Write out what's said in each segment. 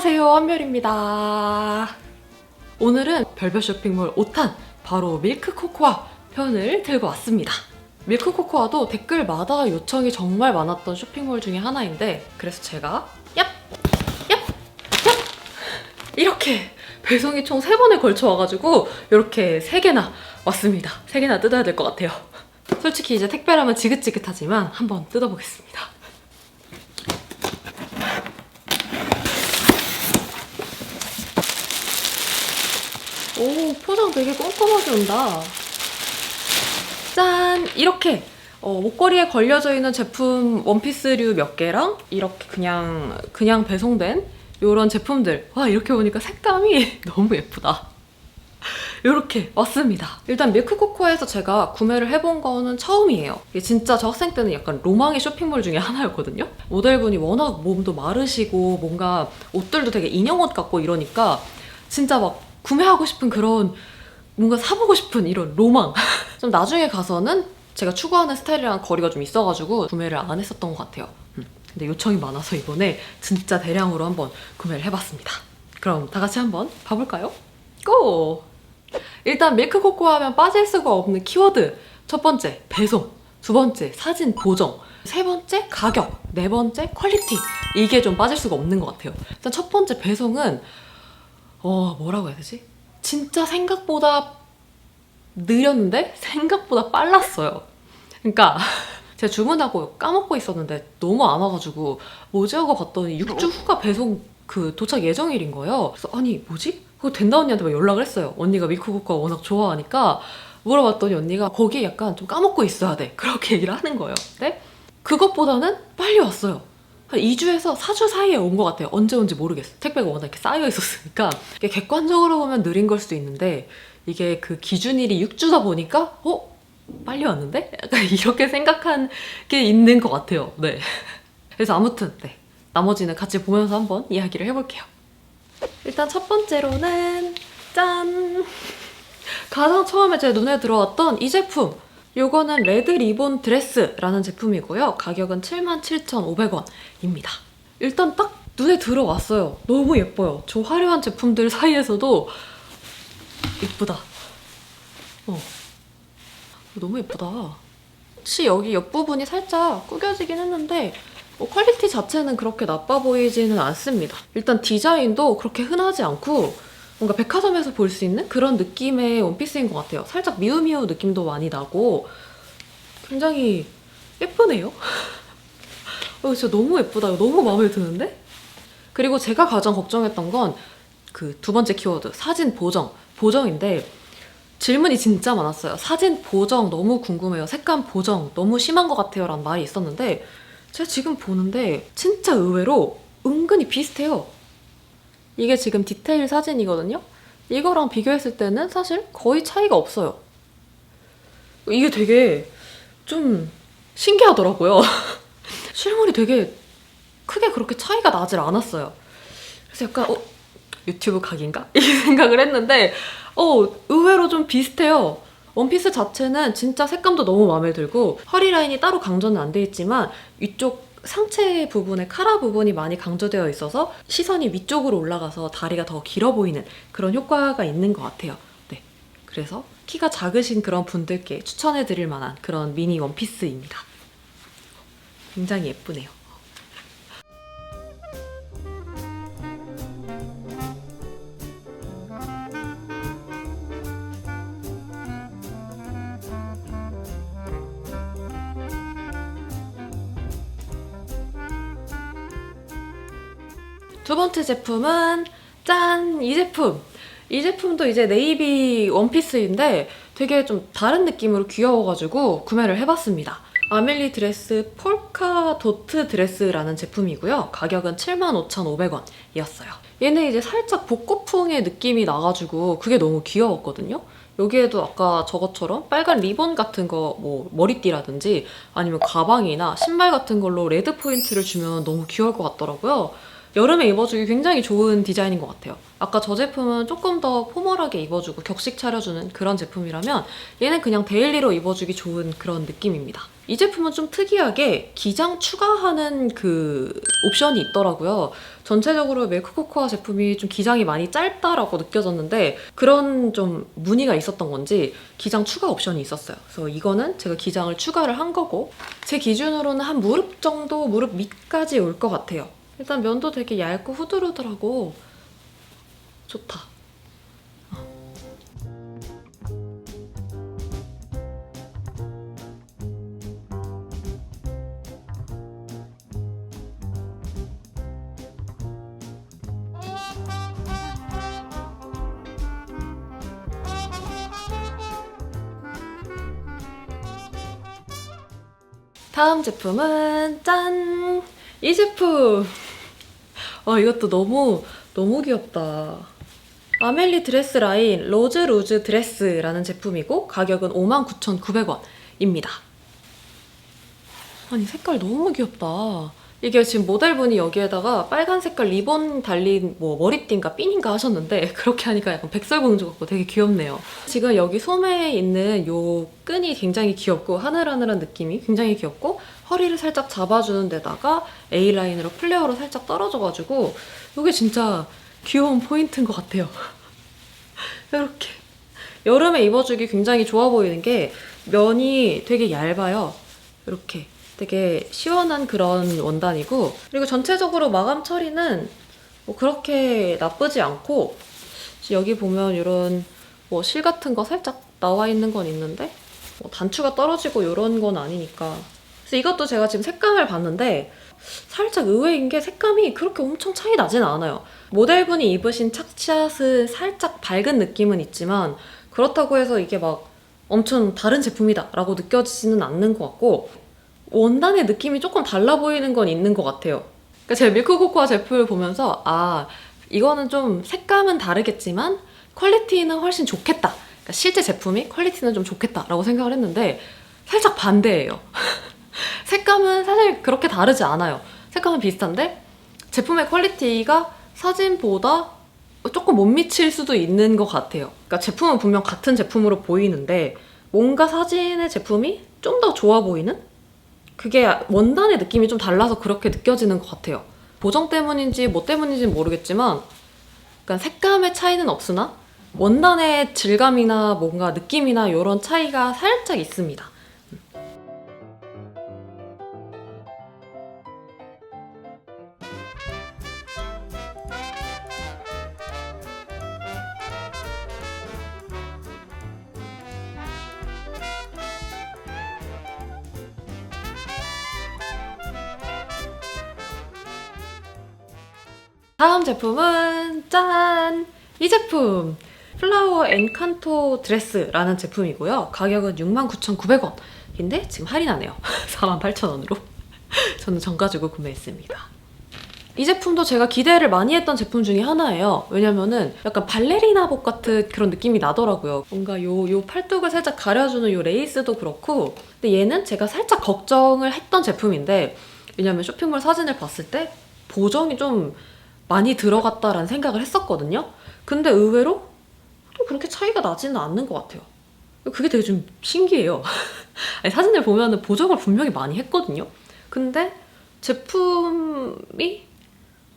안녕하세요, 한별입니다. 오늘은 별별 쇼핑몰 5탄 바로 밀크코코아 편을 들고 왔습니다. 밀크코코아도 댓글마다 요청이 정말 많았던 쇼핑몰 중에 하나인데 그래서 제가 이렇게 배송이 총 3번에 걸쳐 와가지고 이렇게 3개나 왔습니다. 3개나 뜯어야 될 것 같아요. 솔직히 이제 택배라면 지긋지긋하지만 한번 뜯어보겠습니다. 오, 포장 되게 꼼꼼하게 온다. 짠! 이렇게 목걸이에 걸려져 있는 제품 원피스류 몇 개랑 이렇게 그냥 배송된 이런 제품들. 와, 이렇게 보니까 색감이 너무 예쁘다. 이렇게 왔습니다. 일단 밀크코코아에서 제가 구매를 해본 거는 처음이에요. 이게 진짜 저 학생 때는 약간 로망의 쇼핑몰 중에 하나였거든요. 모델분이 워낙 몸도 마르시고 뭔가 옷들도 되게 인형옷 같고 이러니까 진짜 막 구매하고 싶은 그런 뭔가 사보고 싶은 이런 로망. 좀 나중에 가서는 제가 추구하는 스타일이랑 거리가 좀 있어가지고 구매를 안 했었던 것 같아요. 근데 요청이 많아서 이번에 진짜 대량으로 한번 구매를 해봤습니다. 그럼 다 같이 한번 봐볼까요? 고! 일단 밀크코코아 하면 빠질 수가 없는 키워드. 첫 번째, 배송. 두 번째, 사진 보정. 세 번째, 가격. 네 번째, 퀄리티. 이게 좀 빠질 수가 없는 것 같아요. 일단 첫 번째 배송은 뭐라고 해야 되지? 진짜 생각보다 느렸는데 생각보다 빨랐어요. 그러니까 제가 주문하고 까먹고 있었는데 너무 안 와가지고 뭐지 하고 봤더니 6주 후가 배송 도착 예정일인 거예요. 그래서 아니 뭐지? 그거 된다 언니한테 막 연락을 했어요. 언니가 밀크코코아 워낙 좋아하니까 물어봤더니 언니가 거기 약간 좀 까먹고 있어야 돼. 그렇게 얘기를 하는 거예요. 근데 그것보다는 빨리 왔어요. 한 2주에서 4주 사이에 온 것 같아요. 언제 온지 모르겠어요. 택배가 워낙 이렇게 쌓여 있었으니까. 이게 객관적으로 보면 느린 걸 수도 있는데 이게 그 기준일이 6주다 보니까 빨리 왔는데? 약간 이렇게 생각한 게 있는 것 같아요. 네. 그래서 아무튼 나머지는 같이 보면서 한번 이야기를 해볼게요. 일단 첫 번째로는 짠! 가장 처음에 제 눈에 들어왔던 이 제품. 요거는 레드 리본 드레스라는 제품이고요. 가격은 77,500원입니다. 일단 딱 눈에 들어왔어요. 너무 예뻐요. 저 화려한 제품들 사이에서도 예쁘다. 너무 예쁘다. 혹시 여기 옆부분이 살짝 구겨지긴 했는데 퀄리티 자체는 그렇게 나빠 보이지는 않습니다. 일단 디자인도 그렇게 흔하지 않고 뭔가 백화점에서 볼 수 있는 그런 느낌의 원피스인 것 같아요. 살짝 미우미우 느낌도 많이 나고 굉장히 예쁘네요. 진짜 너무 예쁘다. 너무 마음에 드는데? 그리고 제가 가장 걱정했던 건 그 두 번째 키워드, 사진 보정인데 질문이 진짜 많았어요. 사진 보정 너무 궁금해요. 색감 보정 너무 심한 것 같아요 라는 말이 있었는데 제가 지금 보는데 진짜 의외로 은근히 비슷해요. 이게 지금 디테일 사진이거든요? 이거랑 비교했을 때는 사실 거의 차이가 없어요. 이게 되게 좀 신기하더라고요. 실물이 되게 크게 그렇게 차이가 나질 않았어요. 그래서 약간 유튜브 각인가? 이 생각을 했는데 의외로 좀 비슷해요. 원피스 자체는 진짜 색감도 너무 마음에 들고 허리 라인이 따로 강조는 안 돼 있지만 위쪽 상체 부분에 카라 부분이 많이 강조되어 있어서 시선이 위쪽으로 올라가서 다리가 더 길어 보이는 그런 효과가 있는 것 같아요. 네, 그래서 키가 작으신 그런 분들께 추천해드릴 만한 그런 미니 원피스입니다. 굉장히 예쁘네요. 두 번째 제품은 짠! 이 제품! 이 제품도 이제 네이비 원피스인데 되게 좀 다른 느낌으로 귀여워가지고 구매를 해봤습니다. 아멜리 드레스 폴카 도트 드레스라는 제품이고요. 가격은 75,500원이었어요. 얘는 이제 살짝 복고풍의 느낌이 나가지고 그게 너무 귀여웠거든요. 여기에도 아까 저것처럼 빨간 리본 같은 거 머리띠라든지 아니면 가방이나 신발 같은 걸로 레드 포인트를 주면 너무 귀여울 것 같더라고요. 여름에 입어주기 굉장히 좋은 디자인인 것 같아요. 아까 저 제품은 조금 더 포멀하게 입어주고 격식 차려주는 그런 제품이라면 얘는 그냥 데일리로 입어주기 좋은 그런 느낌입니다. 이 제품은 좀 특이하게 기장 추가하는 그 옵션이 있더라고요. 전체적으로 밀크 코코아 제품이 좀 기장이 많이 짧다라고 느껴졌는데 그런 좀 문의가 있었던 건지 기장 추가 옵션이 있었어요. 그래서 이거는 제가 기장을 추가를 한 거고 제 기준으로는 한 무릎 정도, 무릎 밑까지 올 것 같아요. 일단 면도 되게 얇고 후들후들하고 좋다. 다음 제품은 짠! 이 제품! 이것도 너무 귀엽다. 아멜리 드레스 라인 로즈 루즈 드레스라는 제품이고 가격은 59,900원입니다. 아니 색깔 너무 귀엽다. 이게 지금 모델분이 여기에다가 빨간 색깔 리본 달린 뭐 머리띠인가 핀인가 하셨는데 그렇게 하니까 약간 백설공주 같고 되게 귀엽네요. 지금 여기 소매에 있는 요 끈이 굉장히 귀엽고 하늘하늘한 느낌이 굉장히 귀엽고 허리를 살짝 잡아주는 데다가 A라인으로 플레어로 살짝 떨어져가지고 이게 진짜 귀여운 포인트인 것 같아요. 이렇게 여름에 입어주기 굉장히 좋아 보이는 게 면이 되게 얇아요. 이렇게 되게 시원한 그런 원단이고 그리고 전체적으로 마감 처리는 뭐 그렇게 나쁘지 않고 여기 보면 이런 뭐 실 같은 거 살짝 나와 있는 건 있는데 뭐 단추가 떨어지고 이런 건 아니니까 그래서 이것도 제가 지금 색감을 봤는데 살짝 의외인 게 색감이 그렇게 엄청 차이 나진 않아요. 모델분이 입으신 착샷은 살짝 밝은 느낌은 있지만 그렇다고 해서 이게 막 엄청 다른 제품이다 라고 느껴지지는 않는 것 같고 원단의 느낌이 조금 달라 보이는 건 있는 것 같아요. 그러니까 제가 밀크코코아 제품을 보면서 이거는 좀 색감은 다르겠지만 퀄리티는 훨씬 좋겠다. 그러니까 실제 제품이 퀄리티는 좀 좋겠다라고 생각을 했는데 살짝 반대예요. 색감은 사실 그렇게 다르지 않아요. 색감은 비슷한데 제품의 퀄리티가 사진보다 조금 못 미칠 수도 있는 것 같아요. 그러니까 제품은 분명 같은 제품으로 보이는데 뭔가 사진의 제품이 좀 더 좋아 보이는? 그게 원단의 느낌이 좀 달라서 그렇게 느껴지는 것 같아요. 보정 때문인지 뭐 때문인지는 모르겠지만 그러니까 색감의 차이는 없으나 원단의 질감이나 뭔가 느낌이나 이런 차이가 살짝 있습니다. 다음 제품은 짠! 이 제품! 플라워 엔칸토 드레스라는 제품이고요. 가격은 69,900원인데 지금 할인하네요. 48,000원으로. 저는 정 가지고 구매했습니다. 이 제품도 제가 기대를 많이 했던 제품 중에 하나예요. 왜냐면은 약간 발레리나복 같은 그런 느낌이 나더라고요. 뭔가 요 팔뚝을 살짝 가려주는 요 레이스도 그렇고 근데 얘는 제가 살짝 걱정을 했던 제품인데 왜냐면 쇼핑몰 사진을 봤을 때 보정이 좀 많이 들어갔다라는 생각을 했었거든요. 근데 의외로 또 그렇게 차이가 나지는 않는 것 같아요. 그게 되게 좀 신기해요. 아니, 사진을 보면 보정을 분명히 많이 했거든요. 근데 제품이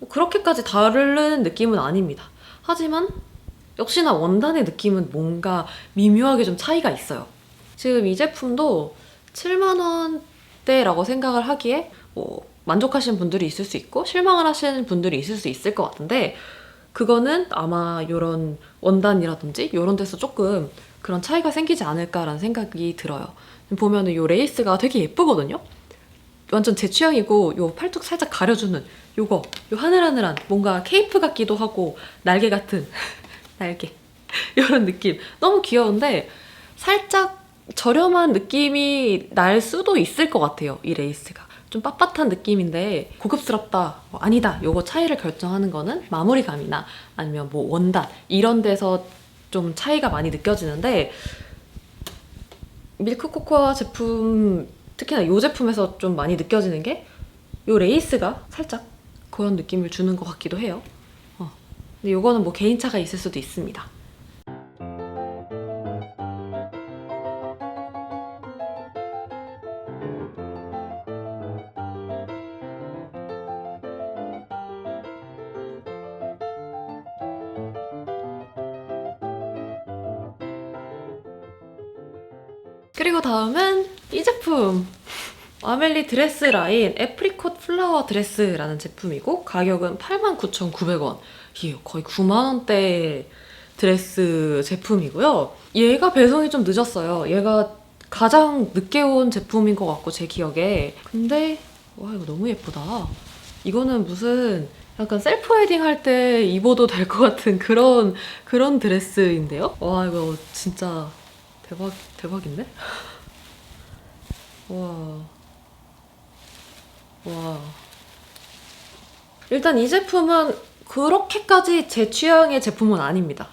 그렇게까지 다른 느낌은 아닙니다. 하지만 역시나 원단의 느낌은 뭔가 미묘하게 좀 차이가 있어요. 지금 이 제품도 7만 원대라고 생각을 하기에 뭐 만족하시는 분들이 있을 수 있고 실망을 하시는 분들이 있을 수 있을 것 같은데 그거는 아마 이런 원단이라든지 이런 데서 조금 그런 차이가 생기지 않을까라는 생각이 들어요. 보면은 이 레이스가 되게 예쁘거든요. 완전 제 취향이고 요 팔뚝 살짝 가려주는 요 하늘하늘한 뭔가 케이프 같기도 하고 날개 같은 날개 이런 느낌 너무 귀여운데 살짝 저렴한 느낌이 날 수도 있을 것 같아요. 이 레이스가 좀 빳빳한 느낌인데 고급스럽다 아니다 요거 차이를 결정하는 거는 마무리감이나 아니면 뭐 원단 이런 데서 좀 차이가 많이 느껴지는데 밀크코코아 제품 특히나 이 제품에서 좀 많이 느껴지는 게 이 레이스가 살짝 그런 느낌을 주는 것 같기도 해요. 근데 이거는 뭐 개인차가 있을 수도 있습니다. 그리고 다음은 이 제품! 아멜리 드레스 라인 애프리콧 플라워 드레스라는 제품이고 가격은 89,900원. 이게 거의 9만원대 드레스 제품이고요. 얘가 배송이 좀 늦었어요. 얘가 가장 늦게 온 제품인 것 같고 제 기억에. 근데 와 이거 너무 예쁘다. 이거는 무슨 약간 셀프 웨딩 할 때 입어도 될 것 같은 그런 드레스인데요? 와 이거 진짜 대박인데? 와. 와. 일단 이 제품은 그렇게까지 제 취향의 제품은 아닙니다.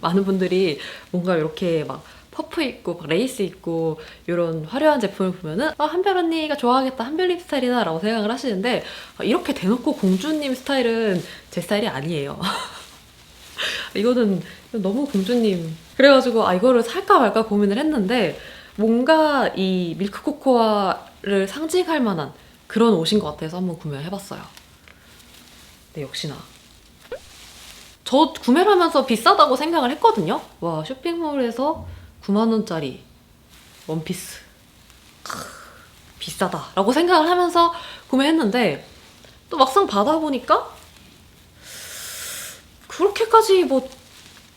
많은 분들이 뭔가 이렇게 막 퍼프 있고 막 레이스 있고 이런 화려한 제품을 보면은 한별 언니가 좋아하겠다, 한별님 스타일이다 라고 생각을 하시는데 이렇게 대놓고 공주님 스타일은 제 스타일이 아니에요. 이거는 너무 공주님. 그래가지고 이거를 살까 말까 고민을 했는데 뭔가 이 밀크 코코아를 상징할 만한 그런 옷인 것 같아서 한번 구매를 해봤어요. 네, 역시나. 저 구매를 하면서 비싸다고 생각을 했거든요. 와, 쇼핑몰에서 9만원짜리 원피스. 비싸다 라고 생각을 하면서 구매했는데 또 막상 받아보니까 그렇게까지 뭐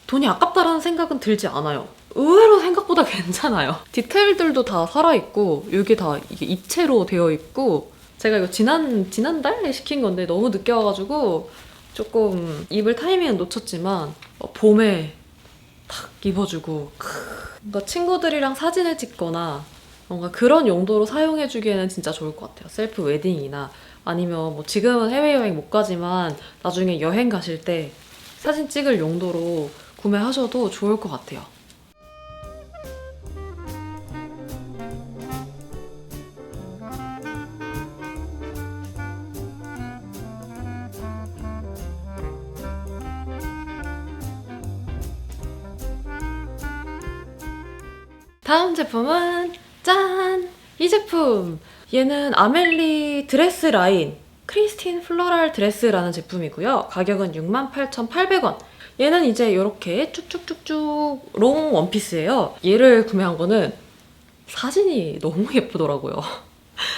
돈이 아깝다라는 생각은 들지 않아요. 의외로 생각보다 괜찮아요. 디테일들도 다 살아있고 이게 다 이게 입체로 되어 있고 제가 이거 지난달에 시킨 건데 너무 늦게 와가지고 조금 입을 타이밍은 놓쳤지만 봄에 탁 입어주고 뭔가 친구들이랑 사진을 찍거나 뭔가 그런 용도로 사용해주기에는 진짜 좋을 것 같아요. 셀프 웨딩이나 아니면 뭐 지금은 해외여행 못 가지만 나중에 여행 가실 때 사진 찍을 용도로 구매하셔도 좋을 것 같아요. 다음 제품은 짠! 이 제품! 얘는 아멜리 드레스 라인 크리스틴 플로럴 드레스라는 제품이고요. 가격은 68,800원. 얘는 이제 이렇게 쭉쭉쭉쭉 롱 원피스예요. 얘를 구매한 거는 사진이 너무 예쁘더라고요.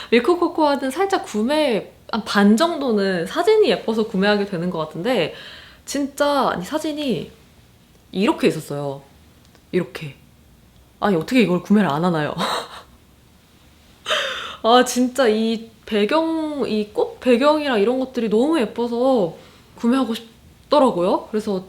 밀크 코코아는 살짝 구매 한 반 정도는 사진이 예뻐서 구매하게 되는 것 같은데 진짜 사진이 이렇게 있었어요. 이렇게. 아니 어떻게 이걸 구매를 안 하나요? 진짜 이 배경, 이 꽃 배경이랑 이런 것들이 너무 예뻐서 구매하고 싶더라고요. 그래서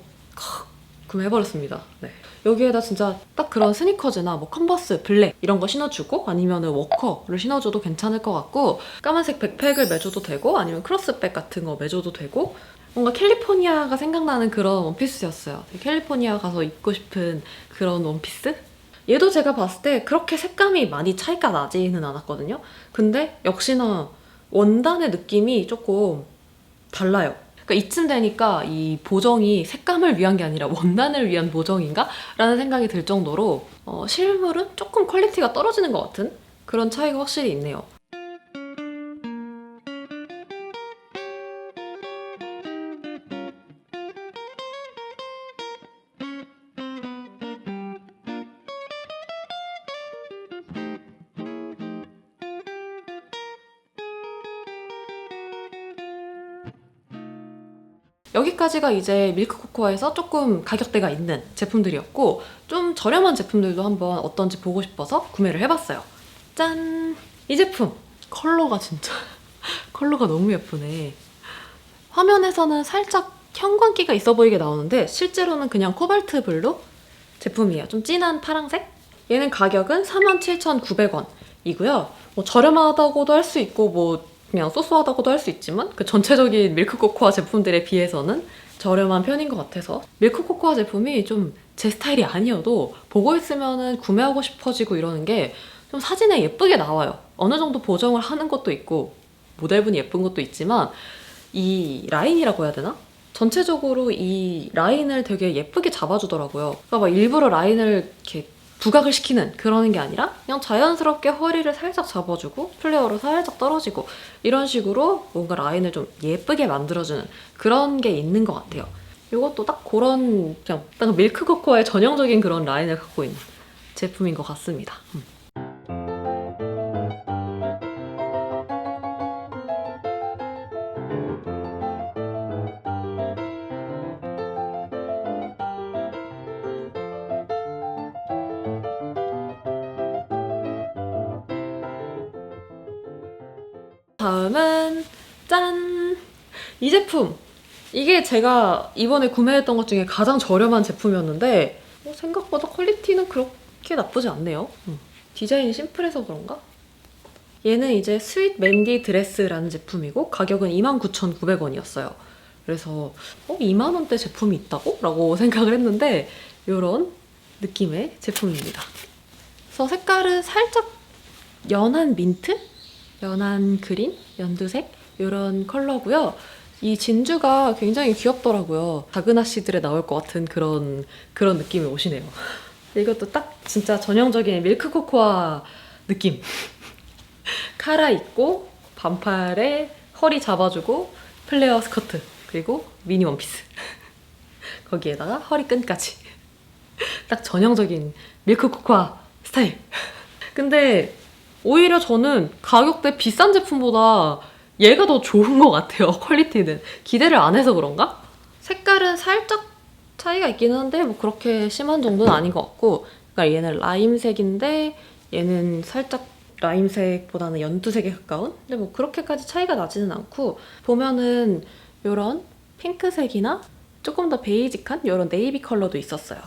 구매해버렸습니다. 네. 여기에다 진짜 딱 그런 스니커즈나 뭐 컨버스, 블랙 이런 거 신어주고 아니면은 워커를 신어줘도 괜찮을 것 같고 까만색 백팩을 매줘도 되고 아니면 크로스백 같은 거 매줘도 되고 뭔가 캘리포니아가 생각나는 그런 원피스였어요. 캘리포니아 가서 입고 싶은 그런 원피스? 얘도 제가 봤을 때 그렇게 색감이 많이 차이가 나지는 않았거든요. 근데 역시나 원단의 느낌이 조금 달라요. 그러니까 이쯤 되니까 이 보정이 색감을 위한 게 아니라 원단을 위한 보정인가? 라는 생각이 들 정도로 실물은 조금 퀄리티가 떨어지는 것 같은 그런 차이가 확실히 있네요. 여기까지가 이제 밀크 코코아에서 조금 가격대가 있는 제품들이었고 좀 저렴한 제품들도 한번 어떤지 보고 싶어서 구매를 해봤어요. 짠! 이 제품! 컬러가 진짜 컬러가 너무 예쁘네. 화면에서는 살짝 형광기가 있어 보이게 나오는데 실제로는 그냥 코발트 블루 제품이에요. 좀 진한 파랑색? 얘는 가격은 47,900원이고요. 뭐 저렴하다고도 할 수 있고 뭐 그냥 소소하다고도 할 수 있지만 그 전체적인 밀크 코코아 제품들에 비해서는 저렴한 편인 것 같아서 밀크 코코아 제품이 좀 제 스타일이 아니어도 보고 있으면 구매하고 싶어지고 이러는 게 좀 사진에 예쁘게 나와요. 어느 정도 보정을 하는 것도 있고 모델분이 예쁜 것도 있지만 이 라인이라고 해야 되나? 전체적으로 이 라인을 되게 예쁘게 잡아주더라고요. 그러니까 막 일부러 라인을 이렇게 부각을 시키는 그런 게 아니라 그냥 자연스럽게 허리를 살짝 잡아주고 플레어로 살짝 떨어지고 이런 식으로 뭔가 라인을 좀 예쁘게 만들어주는 그런 게 있는 것 같아요. 이것도 딱 그런 그냥 딱 밀크 코코아의 전형적인 그런 라인을 갖고 있는 제품인 것 같습니다. 다음은 짠! 이 제품! 이게 제가 이번에 구매했던 것 중에 가장 저렴한 제품이었는데 생각보다 퀄리티는 그렇게 나쁘지 않네요. 디자인이 심플해서 그런가? 얘는 이제 스윗 맨디 드레스라는 제품이고 가격은 29,900원이었어요. 그래서 2만 원대 제품이 있다고? 라고 생각을 했는데 이런 느낌의 제품입니다. 그래서 색깔은 살짝 연한 민트? 연한 그린? 연두색? 이런 컬러고요. 이 진주가 굉장히 귀엽더라고요. 작은 아씨들에 나올 것 같은 그런 느낌의 옷이네요. 이것도 딱 진짜 전형적인 밀크 코코아 느낌. 카라 입고 반팔에 허리 잡아주고 플레어 스커트 그리고 미니 원피스 거기에다가 허리끈까지 딱 전형적인 밀크 코코아 스타일. 근데 오히려 저는 가격대 비싼 제품보다 얘가 더 좋은 것 같아요. 퀄리티는. 기대를 안 해서 그런가? 색깔은 살짝 차이가 있기는 한데 뭐 그렇게 심한 정도는 아닌 것 같고, 그러니까 얘는 라임색인데 얘는 살짝 라임색보다는 연두색에 가까운? 근데 뭐 그렇게까지 차이가 나지는 않고, 보면은 이런 핑크색이나 조금 더 베이직한 이런 네이비 컬러도 있었어요.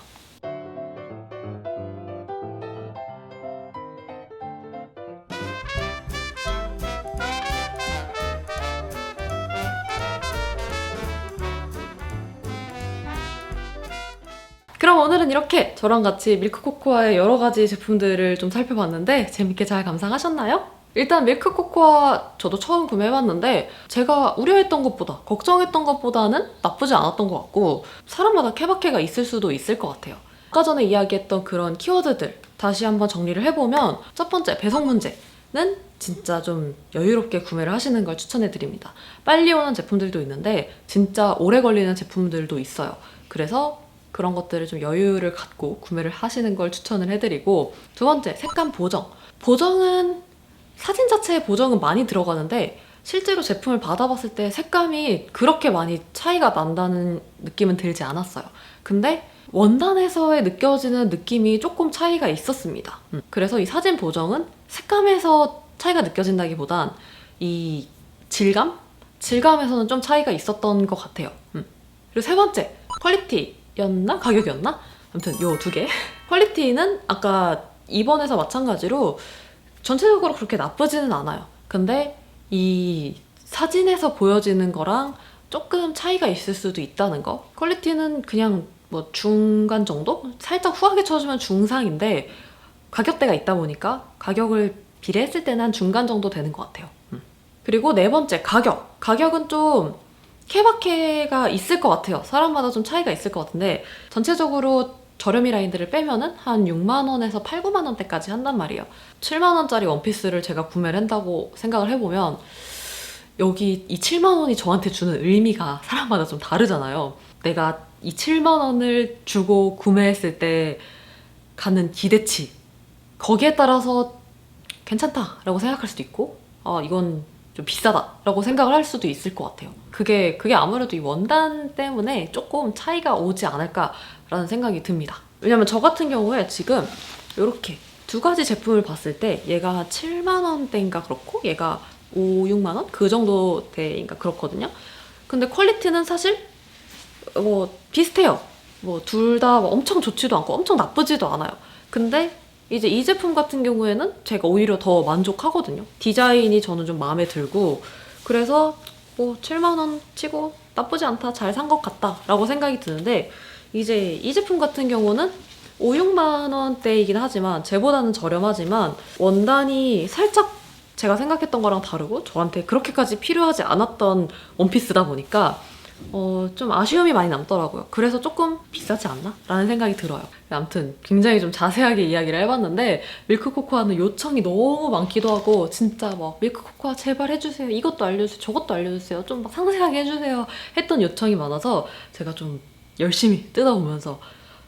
그럼 오늘은 이렇게 저랑 같이 밀크코코아의 여러 가지 제품들을 좀 살펴봤는데 재밌게 잘 감상하셨나요? 일단 밀크코코아 저도 처음 구매해봤는데 제가 우려했던 것보다, 걱정했던 것보다는 나쁘지 않았던 것 같고, 사람마다 케바케가 있을 수도 있을 것 같아요. 아까 전에 이야기했던 그런 키워드들 다시 한번 정리를 해보면, 첫 번째, 배송 문제는 진짜 좀 여유롭게 구매를 하시는 걸 추천해드립니다. 빨리 오는 제품들도 있는데 진짜 오래 걸리는 제품들도 있어요. 그래서 그런 것들을 좀 여유를 갖고 구매를 하시는 걸 추천을 해드리고, 두 번째, 색감 보정. 보정은 사진 자체에 보정은 많이 들어가는데 실제로 제품을 받아봤을 때 색감이 그렇게 많이 차이가 난다는 느낌은 들지 않았어요. 근데 원단에서의 느껴지는 느낌이 조금 차이가 있었습니다. 그래서 이 사진 보정은 색감에서 차이가 느껴진다기보단 이 질감에서는 좀 차이가 있었던 것 같아요. 그리고 세 번째, 퀄리티였나? 가격이었나? 아무튼 요 두 개. 퀄리티는 아까 2번에서 마찬가지로 전체적으로 그렇게 나쁘지는 않아요. 근데 이 사진에서 보여지는 거랑 조금 차이가 있을 수도 있다는 거. 퀄리티는 그냥 뭐 중간 정도? 살짝 후하게 쳐주면 중상인데 가격대가 있다 보니까 가격을 비례했을 때는 한 중간 정도 되는 것 같아요. 그리고 네 번째, 가격. 가격은 좀 케바케가 있을 것 같아요. 사람마다 좀 차이가 있을 것 같은데 전체적으로 저렴이 라인들을 빼면은 한 6만 원에서 8, 9만 원대까지 한단 말이에요. 7만 원짜리 원피스를 제가 구매를 한다고 생각을 해보면 여기 이 7만 원이 저한테 주는 의미가 사람마다 좀 다르잖아요. 내가 이 7만 원을 주고 구매했을 때 갖는 기대치, 거기에 따라서 괜찮다라고 생각할 수도 있고, 이건 좀 비싸다라고 생각을 할 수도 있을 것 같아요. 그게 아무래도 이 원단 때문에 조금 차이가 오지 않을까라는 생각이 듭니다. 왜냐면 저 같은 경우에 지금 이렇게 두 가지 제품을 봤을 때 얘가 7만 원대인가 그렇고 얘가 5, 6만 원? 그 정도대인가 그렇거든요. 근데 퀄리티는 사실 뭐 비슷해요. 뭐 둘 다 엄청 좋지도 않고 엄청 나쁘지도 않아요. 근데 이제 이 제품 같은 경우에는 제가 오히려 더 만족하거든요. 디자인이 저는 좀 마음에 들고, 그래서 뭐 7만 원 치고 나쁘지 않다, 잘 산 것 같다 라고 생각이 드는데, 이제 이 제품 같은 경우는 5, 6만 원대이긴 하지만 쟤보다는 저렴하지만 원단이 살짝 제가 생각했던 거랑 다르고 저한테 그렇게까지 필요하지 않았던 원피스다 보니까 좀 아쉬움이 많이 남더라고요. 그래서 조금 비싸지 않나? 라는 생각이 들어요. 아무튼 굉장히 좀 자세하게 이야기를 해봤는데 밀크코코아는 요청이 너무 많기도 하고, 진짜 막 밀크코코아 제발 해주세요, 이것도 알려주세요, 저것도 알려주세요, 좀 막 상세하게 해주세요 했던 요청이 많아서 제가 좀 열심히 뜯어보면서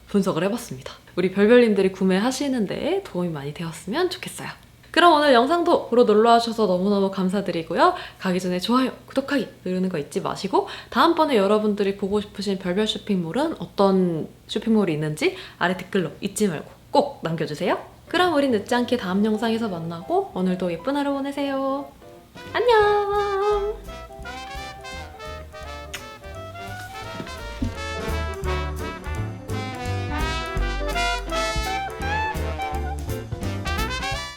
분석을 해봤습니다. 우리 별별님들이 구매하시는데 도움이 많이 되었으면 좋겠어요. 그럼 오늘 영상도 보러 놀러와주셔서 너무너무 감사드리고요. 가기 전에 좋아요, 구독하기 누르는 거 잊지 마시고, 다음번에 여러분들이 보고 싶으신 별별 쇼핑몰은 어떤 쇼핑몰이 있는지 아래 댓글로 잊지 말고 꼭 남겨주세요. 그럼 우린 늦지 않게 다음 영상에서 만나고 오늘도 예쁜 하루 보내세요. 안녕!